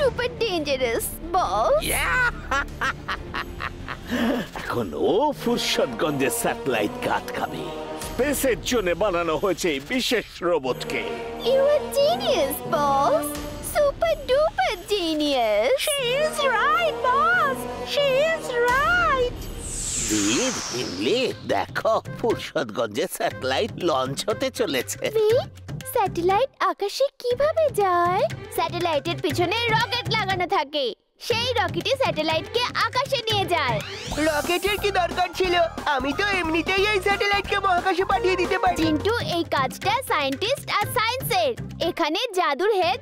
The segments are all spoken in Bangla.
সুপার ডেঞ্জারাস বস। এখন ও ফুরসতগঞ্জের স্যাটেলাইট কাট খাবে। স্পেসের জন্য বানানো হয়েছে এই বিশেষ রোবটকে। You are genius boss, super duper genius. She is right boss, she is right. বীর হিমলি, দেখো ফুরসতগঞ্জের স্যাটেলাইট লঞ্চ হতে চলেছে। স্যাটেলাইট আকাশে কিভাবে যায়? স্যাটেলাইটের পিছনে রকেট লাগানো থাকে, সেই রকেটই স্যাটেলাইটকে আকাশে নিয়ে যায়। রকেটের কি দরকার ছিল? আমি তো এমনিতেই এই স্যাটেলাইটকে মহাকাশে পাঠিয়ে দিতে পারি। কিন্তু এই কাজটা সায়েন্টিস্ট আর সায়েন্সের। এখানে জাদুর হেড।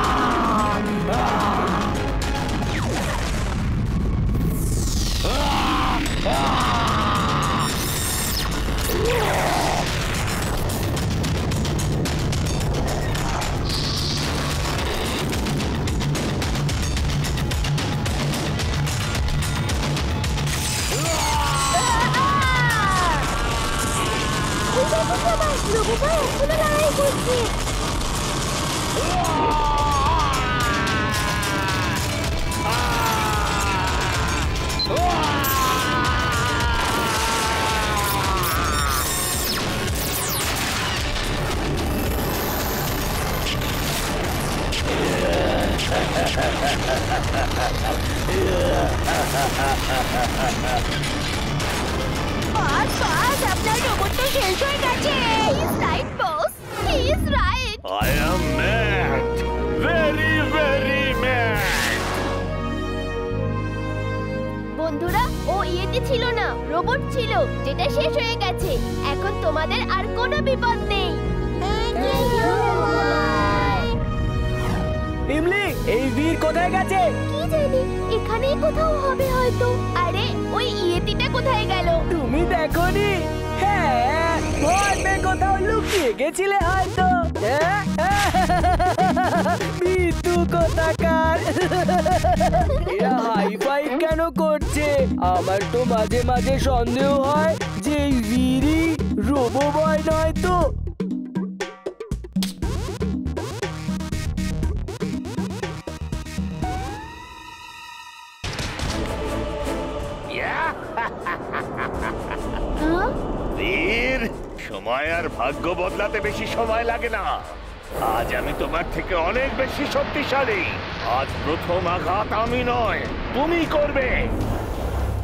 আপনার রোবটটা শেষ হয়ে গেছে। He is right, boss. He is right. I am mad. Very, very mad. বন্ধুরা, ও ইয়েতে ছিল না, রোবট ছিল, যেটা শেষ হয়ে গেছে। এখন তোমাদের আর কোনো বিপদ নেই। ইমলি, এই বীর কোথায় গেছে? কি জানি, এখানেই কোথাও হবে হয়তো। আরে ওই ইয়েতিটা কোথায় গেল? তুমি দেখোনি? হ্যাঁ, ভয় কোথাও লুকিয়ে গেছিলে হয়তো। বিতু কোথাকার। এরা হাই ফাইভ কেন করছে? আমার তো মাঝে মাঝে সন্দেহ হয় যে এই বীরই রোবো বয় নয় তো। বীর, সময় আর ভাগ্য বদলাতে বেশি সময় লাগে না। আজ আমি তোমার থেকে অনেক বেশি শক্তিশালী। আজ প্রথম আঘাত আমি নয়, তুমি করবে।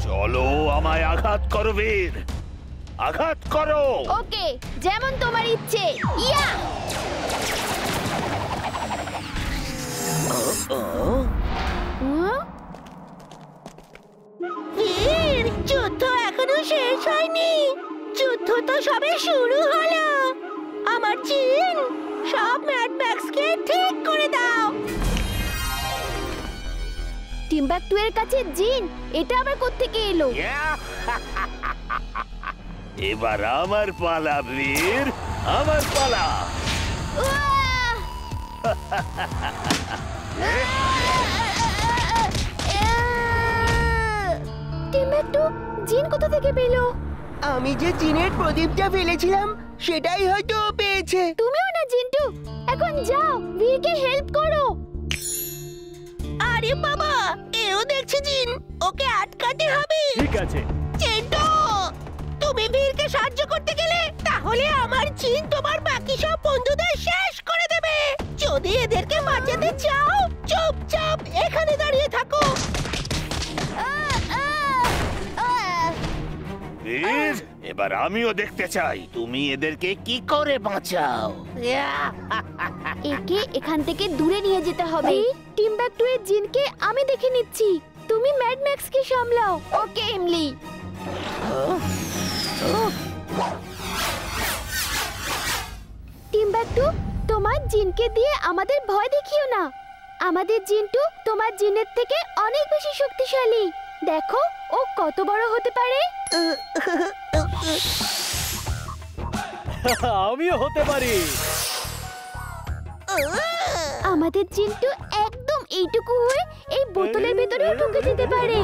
চলো, আমায় আঘাত করো বীর, আঘাত করো। ওকে, যেমন তোমার ইচ্ছে। ইয়া! বীর, যুদ্ধ এখনো শেষ হয়নি। যুদ্ধ তো সবে শুরু হলো। আমার জিন, সব ম্যাড ম্যাক্সকে ঠিক করে দাও। টিম্বাকটু এর কাছে জিন, এটা আবার কোত্থেকে এলো? এবার আমার পালা বীর, আমার পালা। টিম্বাকটু, জিন কোথা থেকে পেলো? আমি যে জিনের প্রদীপটা ফেলেছিলাম সেটাই হয়তো পেয়েছে। তুমিও না জিন্টু, এখন যাও বীরকে হেল্প করো। আরে বাবা, এও দেখছি জিন, ওকে আটকাতে হবে। ঠিক আছে জিন্টু, তুমি বীরকে সাহায্য করতে গেলে তাহলে আমার জিন তোমার বাকি সব বন্ধুদের শেষ করে দেবে। যদি এদেরকে বাঁচাতে চাও, চুপচাপ এখানে দাঁড়িয়ে থাকো। বীর, এবার আমিও দেখতে চাই তুমি এদেরকে কি করে বাঁচাও। একে এখান থেকে দূরে নিয়ে যেতে হবে। টিম্বাকটু এর জিনকে আমি দেখে নিচ্ছি, তুমি ম্যাড ম্যাক্সকে সামলাও। ওকে ইমলি। টিম্বাকটু, তোমার জিনকে দিয়ে আমাদের ভয় দেখিও না। আমাদের জিন্টু তোমার জিনের থেকে অনেক বেশি শক্তিশালী। দেখো ও কত বড় হতে পারে। আমিও হতে পারি। আমাদের জিন্টু একদম এইটুকু হয়ে এই বোতলের ভেতরে ঢুকে যেতে পারে।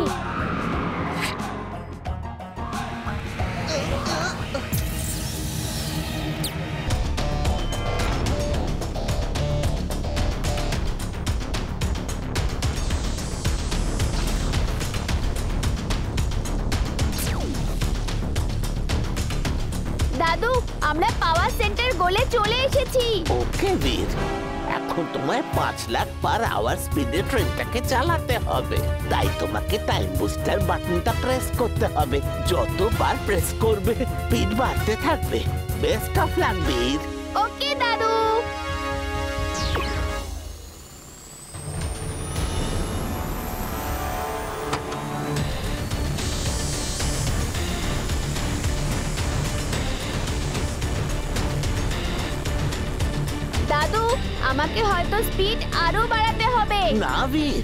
আমরা পাওয়ার সেন্টার গোলে চলে এসেছি। ওকে বীর, এখন তোমায় 5 লাখ পার আওয়ার স্পিডে ট্রেনটাকে চালাতে হবে। তাই তোমাকে টাইম বুস্টার বাটনটা প্রেস করতে হবে। যতবার প্রেস করবে স্পিড বাড়তে থাকবে। বেস্ট অফ লাক বীর। ওকে দাদু। দাদু, আমাকে হয়তো স্পিড আরো বাড়াতে হবে। না বীর,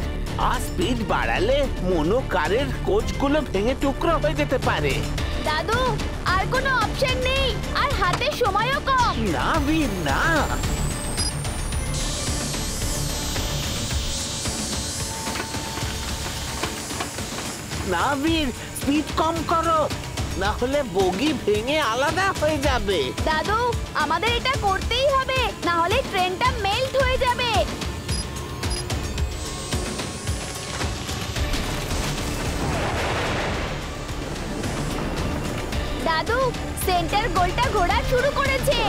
আর স্পিড বাড়ালে মোনো কারের কোচগুলো ভেঙে টুকরো হয়ে যেতে পারে। দাদু, আর কোনো অপশন নেই, আর হাতে সময়ও কম। না বীর না, না বীর, স্পিড কম করো, না হলে বগি ভেঙে আলাদা হয়ে যাবে। দাদু, আমাদের এটা করতেই হবে, না হলে ট্রেনটা মেল্ট হয়ে যাবে। দাদু, সেন্টার গোলটা ঘোরা শুরু করেছে।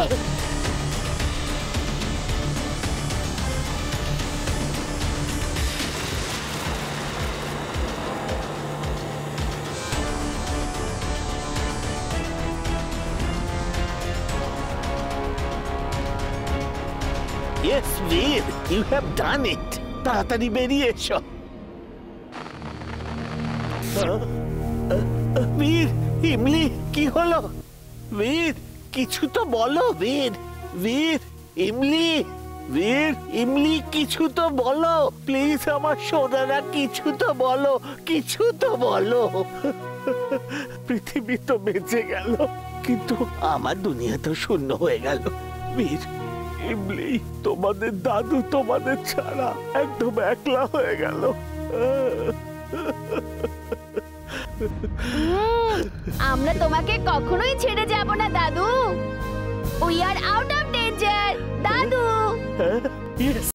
Yes, বীর, you have done it. তাড়াতাড়ি বেরিয়ে এসো। বীর, ইমলি, কি হলো? বীর, কিছু তো বলো বীর। বীর, ইমলি, বীর, ইমলি, কিছু তো বলো প্লিজ। আমার সোনারা, কিছু তো বলো, কিছু তো বলো। পৃথিবী তো বেঁচে গেল, কিন্তু আমার দুনিয়া তো শূন্য হয়ে গেল। বীর, ইমলি, তোমাদের দাদু তোমাদের ছাড়া একদম একলা হয়ে গেল। আমরা তোমাকে কখনোই ছেড়ে যাব না দাদু। We are out of danger দাদু। Yes.